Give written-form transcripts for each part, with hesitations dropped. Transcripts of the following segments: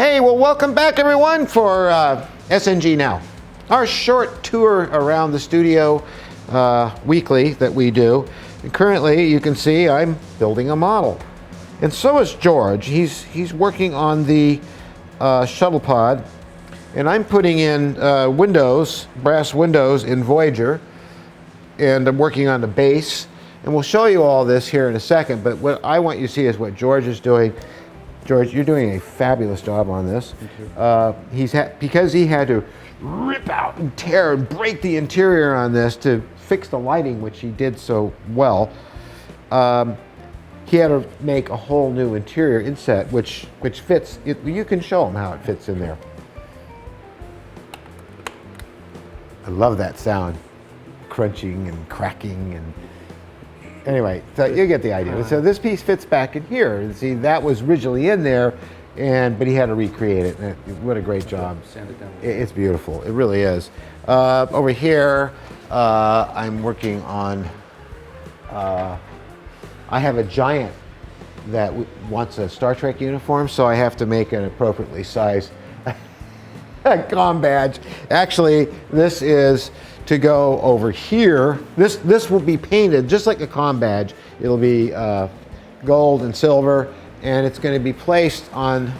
Hey, well, welcome back, everyone, for SNG Now, our short tour around the studio weekly that we do. And currently, you can see I'm building a model. And so is George. He's working on the shuttle pod, and I'm putting in windows, brass windows in Voyager, and I'm working on the base. And we'll show you all this here in a second, but what I want you to see is what George is doing. George, you're doing a fabulous job on this. Because he had to rip out and tear and break the interior on this to fix the lighting, which he did so well. He had to make a whole new interior inset, which fits. You can show him how it fits in there. I love that sound, crunching and cracking and. Anyway, so you get the idea. So this piece fits back in here. See, that was originally in there, but he had to recreate it. What a great job. Sand it down. It's beautiful. It really is. Over here, I'm working on, I have a giant that wants a Star Trek uniform, so I have to make an appropriately sized Combadge. Actually, this is to go over here. This will be painted just like a Combadge. It'll be gold and silver, and it's going to be placed on,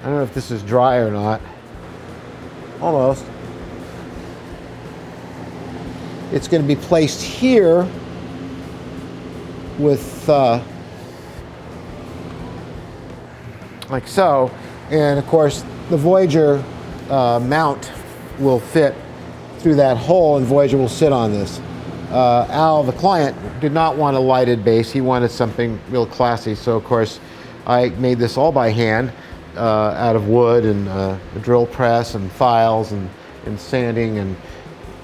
I don't know if this is dry or not. Almost. It's going to be placed here with like so, and of course the Voyager mount will fit through that hole, and Voyager will sit on this. Al, the client, did not want a lighted base. He wanted something real classy, so of course I made this all by hand out of wood and a drill press and files and sanding and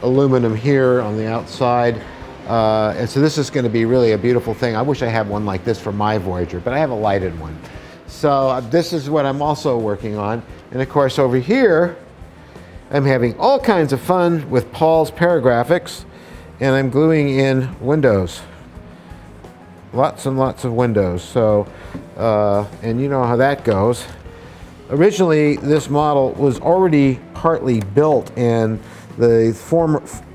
aluminum here on the outside. And so this is going to be really a beautiful thing. I wish I had one like this for my Voyager, but I have a lighted one. So this is what I'm also working on. And of course over here, I'm having all kinds of fun with Paul's paragraphics, and I'm gluing in windows. Lots and lots of windows. So, and you know how that goes. Originally, this model was already partly built, and the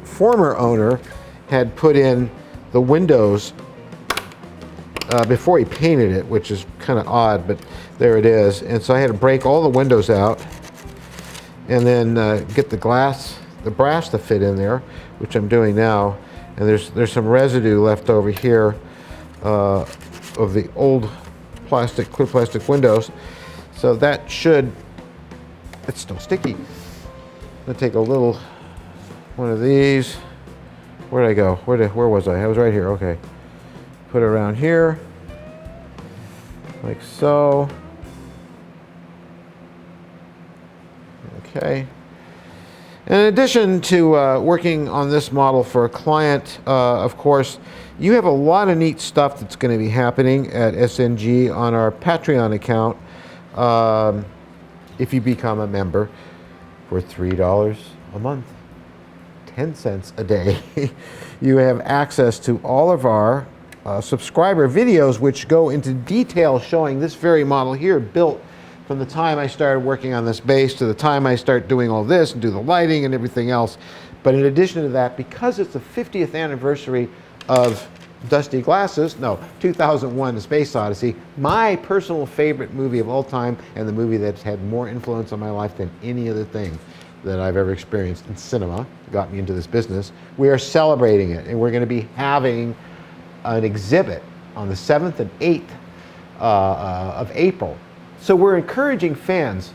former owner had put in the windows before he painted it, which is kind of odd, but there it is. And so I had to break all the windows out and then get the brass to fit in there, which I'm doing now. And there's some residue left over here of the old clear plastic windows. So that it's still sticky. I'm gonna take a little one of these. Where did I go? Where was I? I was right here, okay. Put it around here, like so. Okay. In addition to working on this model for a client, of course, you have a lot of neat stuff that's going to be happening at SNG on our Patreon account if you become a member for $3 a month, 10 cents a day. You have access to all of our subscriber videos, which go into detail showing this very model here built from the time I started working on this base to the time I start doing all this and do the lighting and everything else. But in addition to that, because it's the 50th anniversary of 2001: A Space Odyssey, my personal favorite movie of all time, and the movie that's had more influence on my life than any other thing that I've ever experienced in cinema, got me into this business. We are celebrating it, and we're going to be having an exhibit on the 7th and 8th of April. So we're encouraging fans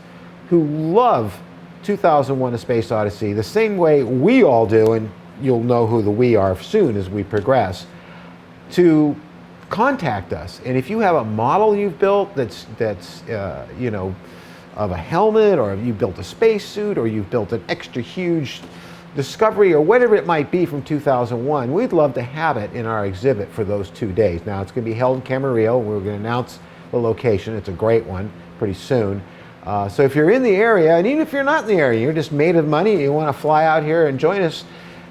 who love 2001: A Space Odyssey the same way we all do, and you'll know who the we are soon as we progress, to contact us. And if you have a model you've built that's you know, of a helmet, or you've built a spacesuit, or you've built an extra huge Discovery, or whatever it might be from 2001, we'd love to have it in our exhibit for those 2 days. Now, it's going to be held in Camarillo. We're going to announce the location. It's a great one pretty soon. So if you're in the area, and even if you're not in the area, you're just made of money, and you want to fly out here and join us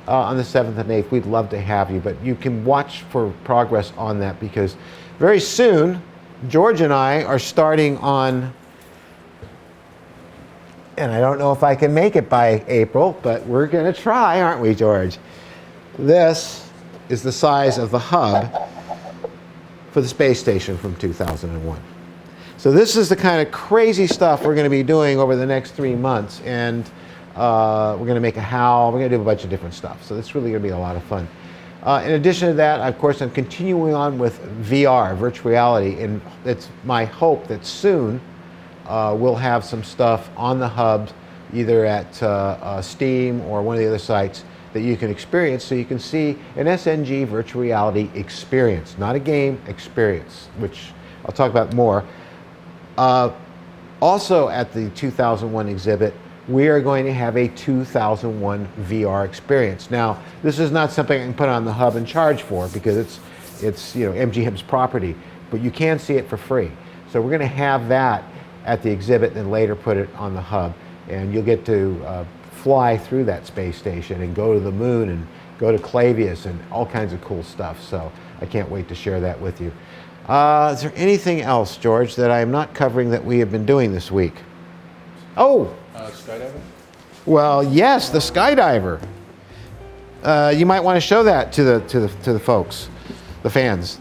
on the 7th and 8th, we'd love to have you. But you can watch for progress on that, because very soon, George and I are starting on And I don't know if I can make it by April, but we're going to try, aren't we, George? This is the size of the hub for the space station from 2001. So this is the kind of crazy stuff we're going to be doing over the next 3 months. And we're going to make a HAL. We're going to do a bunch of different stuff. So it's really going to be a lot of fun. In addition to that, of course, I'm continuing on with VR, virtual reality. And it's my hope that soon we'll have some stuff on the hub, either at Steam or one of the other sites that you can experience, so you can see an SNG virtual reality experience, not a game, experience, which I'll talk about more. Also at the 2001 exhibit, we are going to have a 2001 VR experience. Now, this is not something I can put on the hub and charge for, because it's MGM's property, but you can see it for free. So we're going to have that at the exhibit and then later put it on the hub, and you'll get to fly through that space station and go to the moon and go to Clavius and all kinds of cool stuff. So I can't wait to share that with you. Is there anything else, George, that I'm not covering that we have been doing this week? Oh! Skydiver? Well, yes, the Skydiver. You might want to show that to the folks, the fans.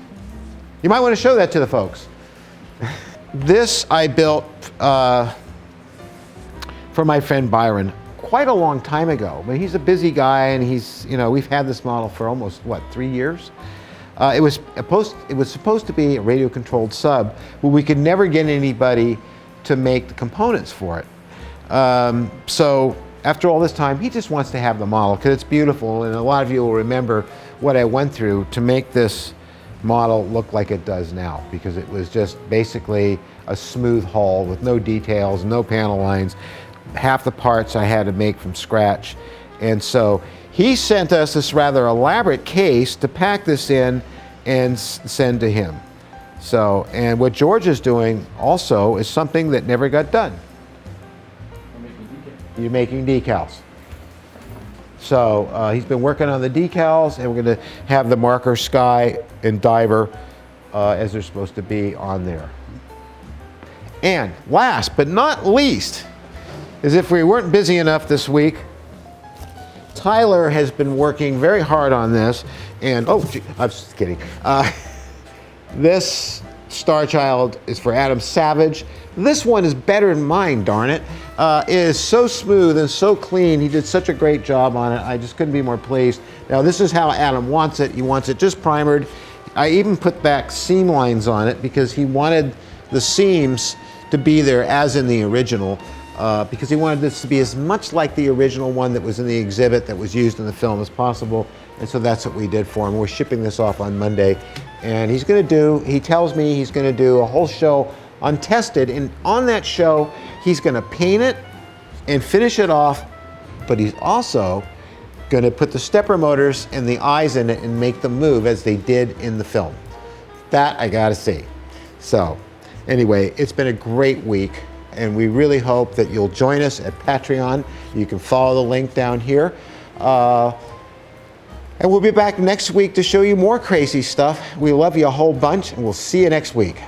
You might want to show that to the folks. This I built for my friend Byron quite a long time ago. But he's a busy guy, and we've had this model for almost 3 years. It was supposed to be a radio-controlled sub, but we could never get anybody to make the components for it. So after all this time, he just wants to have the model because it's beautiful, and a lot of you will remember what I went through to make this model look like it does now, because it was just basically a smooth hull with no details, no panel lines. Half the parts I had to make from scratch. And so he sent us this rather elaborate case to pack this in and send to him. So, and what George is doing also is something that never got done. You're making decals. So he's been working on the decals, and we're going to have the marker Sky and Diver as they're supposed to be on there. And last but not least, as if we weren't busy enough this week, Tyler has been working very hard on this, and oh, gee, I'm just kidding. This Star Child is for Adam Savage. This one is better than mine, darn it. It is so smooth and so clean. He did such a great job on it. I just couldn't be more pleased. Now, this is how Adam wants it. He wants it just primered. I even put back seam lines on it because he wanted the seams to be there as in the original, because he wanted this to be as much like the original one that was in the exhibit that was used in the film as possible. And so that's what we did for him. We're shipping this off on Monday. And he's going to do, he tells me he's going to do a whole show on Tested. And on that show, he's going to paint it and finish it off. But he's also going to put the stepper motors and the eyes in it and make them move as they did in the film. That I got to see. So anyway, it's been a great week. And we really hope that you'll join us at Patreon. You can follow the link down here. And we'll be back next week to show you more crazy stuff. We love you a whole bunch, and we'll see you next week.